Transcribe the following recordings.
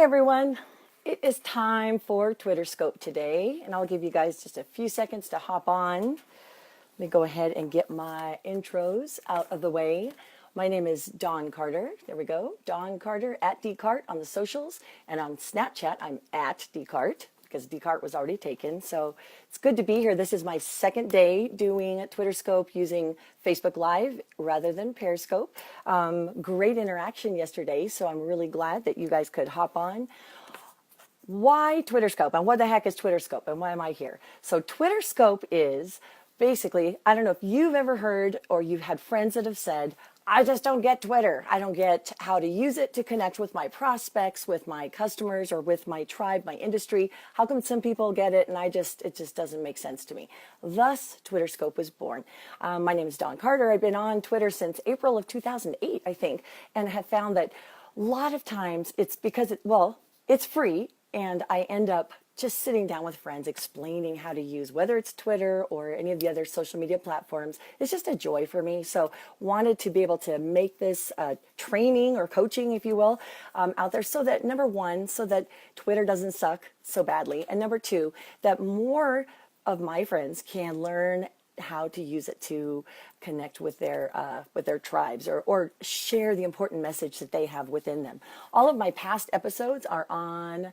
Everyone, it is time for Twitter Scope today, and I'll give you guys just a few seconds to hop on. Let me go ahead and get my intros out of the way. My name is Dawn Carter. There we go. Dawn Carter at Dcart on the socials, and on Snapchat, I'm at Dcart because Dcart was already taken. So it's good to be here. This is my second day doing Twitter Scope using Facebook Live rather than Periscope. Great interaction yesterday, so I'm really glad that you guys could hop on. Why Twitter Scope? And what the heck is Twitter Scope? And why am I here? So Twitter Scope is basically, I don't know if you've ever heard or you've had friends that have said, I just don't get Twitter. I don't get how to use it to connect with my prospects, with my customers, or with my tribe, my industry. How come some people get it and it just doesn't make sense to me? Thus, Twitter Scope was born. My name is Dawn Carter. I've been on Twitter since April of 2008, I think, and have found that a lot of times it's because it's free, and I end up just sitting down with friends explaining how to use, whether it's Twitter or any of the other social media platforms. It's just a joy for me. So wanted to be able to make this training or coaching, if you will, out there so that, number one, so that Twitter doesn't suck so badly. And number two, that more of my friends can learn how to use it to connect with their tribes or share the important message that they have within them. All of my past episodes are on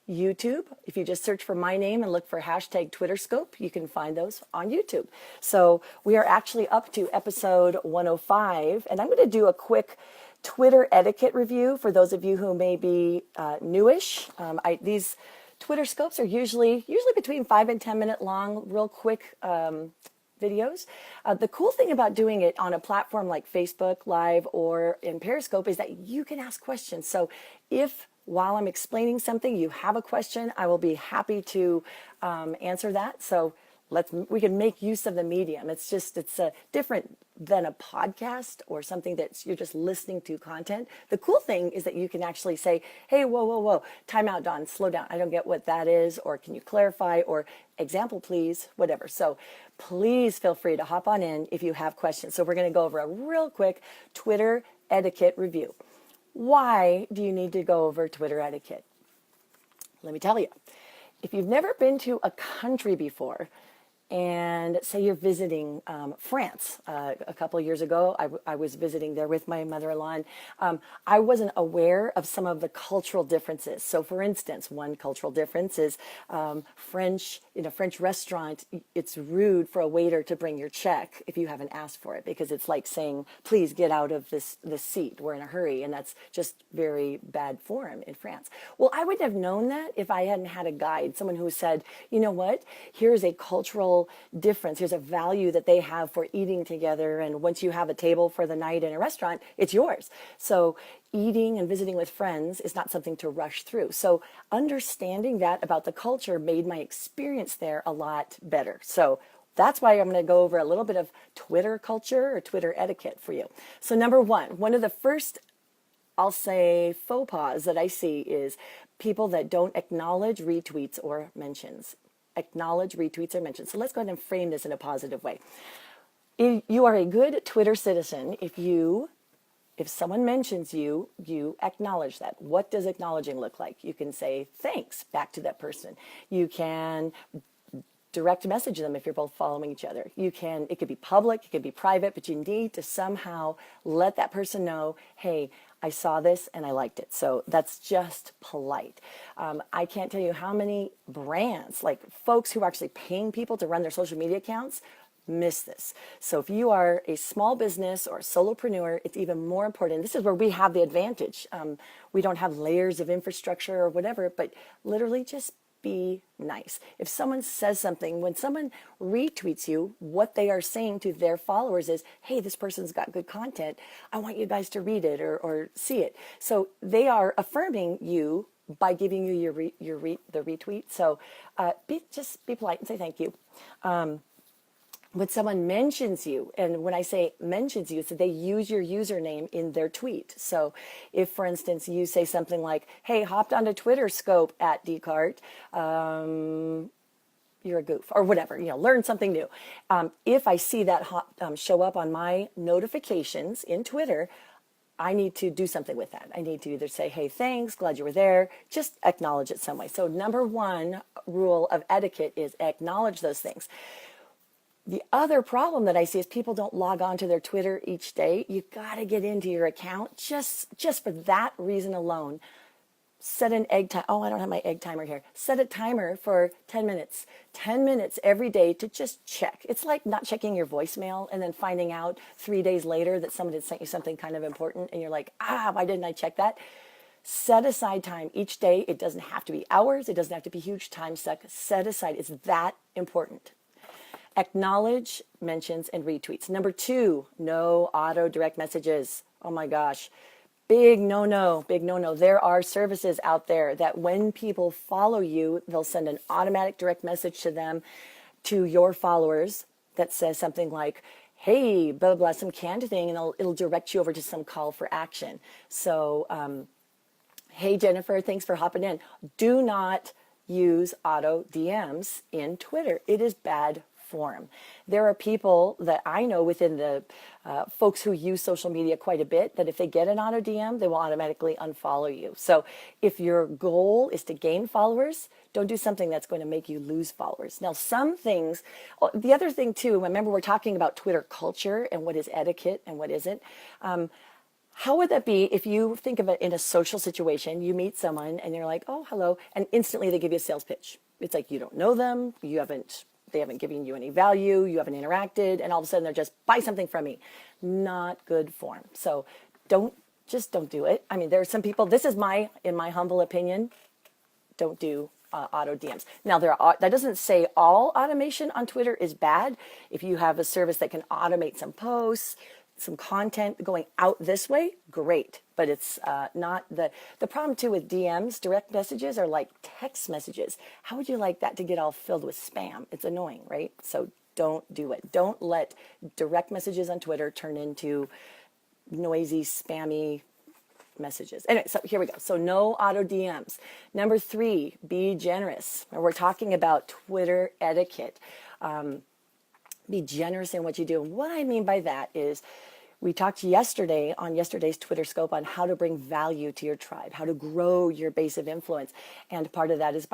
YouTube. If you just search for my name and look for hashtag TwitterScope, you can find those on YouTube. So we are actually up to episode 105, and I'm going to do a quick Twitter etiquette review for those of you who may be newish. These Twitter scopes are usually between 5 and 10 minute long, real quick videos. The cool thing about doing it on a platform like Facebook Live or in Periscope is that you can ask questions. So if while I'm explaining something, you have a question, I will be happy to answer that. So we can make use of the medium. It's different than a podcast or something that you're just listening to content. The cool thing is that you can actually say, hey, whoa, time out, Dawn, slow down. I don't get what that is, or can you clarify, or example, please, whatever. So please feel free to hop on in if you have questions. So we're going to go over a real quick Twitter etiquette review. Why do you need to go over Twitter etiquette? Let me tell you. If you've never been to a country before, and say you're visiting France. A couple of years ago, I was visiting there with my mother-in-law, and I wasn't aware of some of the cultural differences. So for instance, one cultural difference is French. In a French restaurant, it's rude for a waiter to bring your check if you haven't asked for it, because it's like saying, please get out of this seat, we're in a hurry, and that's just very bad form in France. Well, I wouldn't have known that if I hadn't had a guide, someone who said, you know what, here's a cultural difference. Here's a value that they have for eating together. And once you have a table for the night in a restaurant, it's yours. So eating and visiting with friends is not something to rush through. So understanding that about the culture made my experience there a lot better. So that's why I'm going to go over a little bit of Twitter culture or Twitter etiquette for you. So number one of the first, I'll say, faux pas that I see is people that don't acknowledge retweets or mentions. Acknowledge retweets or mentions. So let's go ahead and frame this in a positive way. You are a good Twitter citizen if someone mentions you, you acknowledge that. What does acknowledging look like? You can say thanks back to that person. You can direct message them if you're both following each other. It could be public, it could be private, but you need to somehow let that person know, hey, I saw this and I liked it. So that's just polite. I can't tell you how many brands, like folks who are actually paying people to run their social media accounts, miss this. So if you are a small business or a solopreneur, it's even more important. This is where we have the advantage. We don't have layers of infrastructure or whatever, but literally just be nice. If someone says something, when someone retweets you, what they are saying to their followers is, hey, this person's got good content. I want you guys to read it or see it. So they are affirming you by giving you the retweet. So just be polite and say thank you. When someone mentions you, and when I say mentions you, so they use your username in their tweet. So if, for instance, you say something like, hey, hopped onto Twitter Scope at Dcart, you're a goof, or whatever, learn something new. If I see that show up on my notifications in Twitter, I need to do something with that. I need to either say, hey, thanks, glad you were there, just acknowledge it some way. So number one rule of etiquette is acknowledge those things. The other problem that I see is people don't log on to their Twitter each day. You got to get into your account just for that reason alone. Set an egg time. Oh, I don't have my egg timer here. Set a timer for 10 minutes. 10 minutes every day to just check. It's like not checking your voicemail and then finding out 3 days later that someone had sent you something kind of important and you're like, why didn't I check that? Set aside time each day. It doesn't have to be hours. It doesn't have to be huge time suck. Set aside. It's that important. Acknowledge mentions and retweets. Number two, no auto direct messages. Oh my gosh. Big no-no, big no-no. There are services out there that when people follow you, they'll send an automatic direct message to them, to your followers, that says something like, hey, blah, blah, blah, some canned thing, and it'll direct you over to some call for action. So, hey, Jennifer, thanks for hopping in. Do not use auto DMs in Twitter. It is bad form. There are people that I know within the folks who use social media quite a bit that if they get an auto DM, they will automatically unfollow you. So if your goal is to gain followers, don't do something that's going to make you lose followers. Now, some things, the other thing too, remember we're talking about Twitter culture and what is etiquette and what isn't. How would that be if you think of it in a social situation, you meet someone and you're like, oh, hello, and instantly they give you a sales pitch. It's like you don't know them, they haven't given you any value, you haven't interacted, and all of a sudden they're just, buy something from me. Not good form. So don't do it. I mean, there are some people, in my humble opinion, don't do auto DMs. Now, that doesn't say all automation on Twitter is bad. If you have a service that can automate some posts, some content going out this way, great. But it's not the problem too with DMs, direct messages, are like text messages. How would you like that to get all filled with spam? It's annoying, right? So don't do it. Don't let direct messages on Twitter turn into noisy, spammy messages. Anyway, so here we go. So no auto DMs. Number three, be generous. And we're talking about Twitter etiquette. Be generous in what you do. And what I mean by that is we talked yesterday on yesterday's Twitter Scope on how to bring value to your tribe, how to grow your base of influence. And part of that is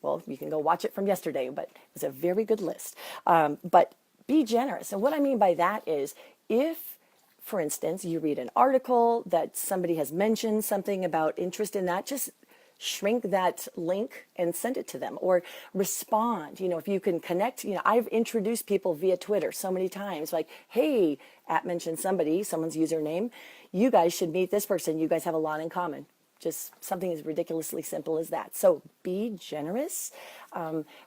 well, you can go watch it from yesterday, but it was a very good list. But be generous. And what I mean by that is if, for instance, you read an article that somebody has mentioned something about interest in that, just shrink that link and send it to them or respond. If you can connect, I've introduced people via Twitter so many times, like, hey, mentioned someone's username. You guys should meet this person. You guys have a lot in common. Just something as ridiculously simple as that. So be generous.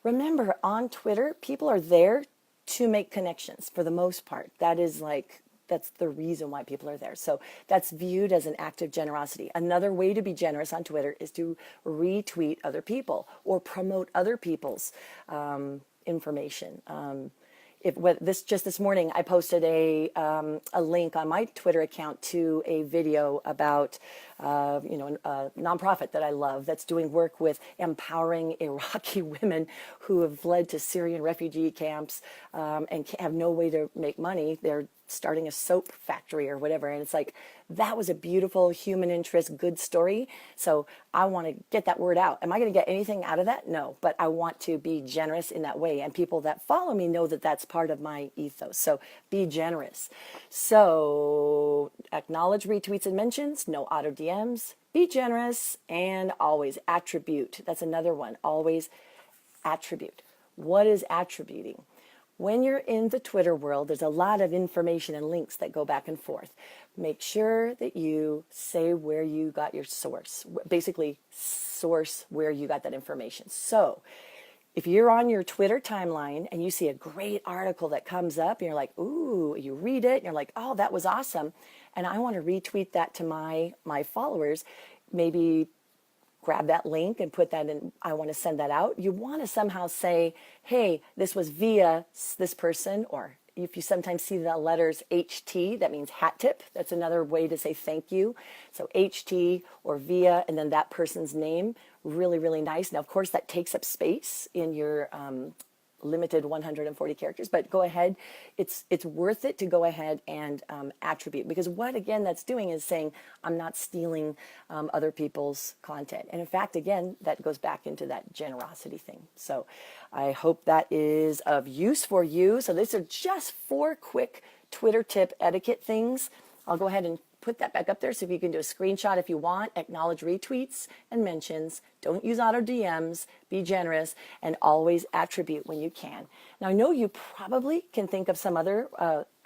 Remember, on Twitter, people are there to make connections for the most part. That's the reason why people are there. So that's viewed as an act of generosity. Another way to be generous on Twitter is to retweet other people or promote other people's information. This morning, I posted a link on my Twitter account to a video about a nonprofit that I love that's doing work with empowering Iraqi women who have fled to Syrian refugee camps and have no way to make money. They're starting a soap factory or whatever. And it's like, that was a beautiful human interest, good story. So I want to get that word out. Am I going to get anything out of that? No, but I want to be generous in that way. And people that follow me know that that's part of my ethos. So be generous. So acknowledge retweets and mentions, no auto DMs, be generous, and always attribute. That's another one. Always attribute. What is attributing? When you're in the Twitter world, there's a lot of information and links that go back and forth. Make sure that you say where you got your source, basically source where you got that information. So if you're on your Twitter timeline and you see a great article that comes up and you're like, ooh, you read it and you're like, oh, that was awesome. And I want to retweet that to my followers, maybe grab that link and put that in, I want to send that out. You want to somehow say, hey, this was via this person, or if you sometimes see the letters HT, that means hat tip. That's another way to say thank you. So HT or via, and then that person's name. Really, really nice. Now, of course, that takes up space in your limited 140 characters, but go ahead. It's worth it to go ahead and attribute, because what again that's doing is saying I'm not stealing other people's content. And in fact, again, that goes back into that generosity thing. So I hope that is of use for you. So these are just 4 quick Twitter tip etiquette things. I'll go ahead and put that back up there so if you can do a screenshot if you want. Acknowledge retweets and mentions. Don't use auto DMs. Be generous, and always attribute when you can. Now, I know you probably can think of some other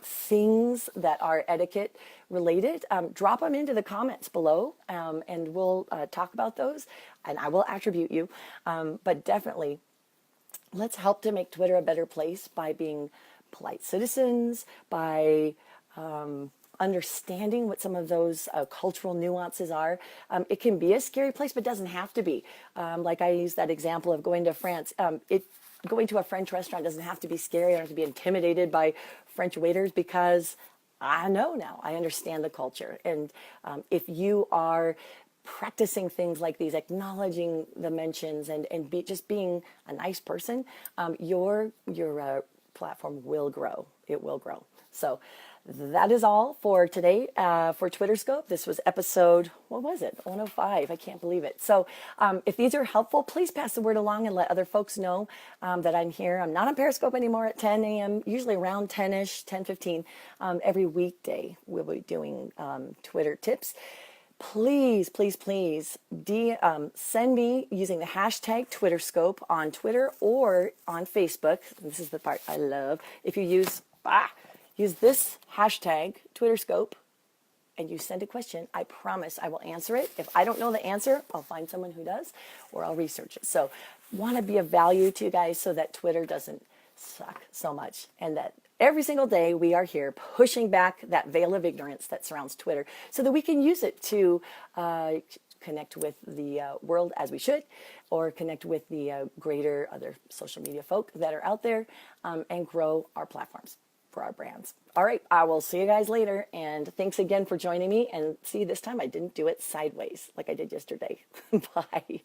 things that are etiquette related. Drop them into the comments below, and we'll talk about those, and I will attribute you. But definitely, let's help to make Twitter a better place by being polite citizens, by understanding what some of those cultural nuances are. It can be a scary place, but doesn't have to be. Like I used that example of going to France. Going to a French restaurant doesn't have to be scary. I don't have to be intimidated by French waiters, because I know now. I understand the culture. And if you are practicing things like these, acknowledging the mentions, and just being a nice person, your platform will grow. It will grow. So that is all for today for Twitter Scope. This was episode, what was it? 105. I can't believe it. So if these are helpful, please pass the word along and let other folks know that I'm here. I'm not on Periscope anymore at 10 a.m., usually around 10-ish, 10:15. Every weekday we'll be doing Twitter tips. Please, please, please send me using the hashtag TwitterScope on Twitter or on Facebook. This is the part I love. If you use this hashtag TwitterScope and you send a question, I promise I will answer it. If I don't know the answer, I'll find someone who does, or I'll research it. So want to be of value to you guys so that Twitter doesn't suck so much, and that every single day we are here pushing back that veil of ignorance that surrounds Twitter so that we can use it to connect with the world as we should, or connect with the greater other social media folk that are out there, and grow our platforms for our brands. All right, I will see you guys later, and thanks again for joining me. And see, this time I didn't do it sideways like I did yesterday. Bye.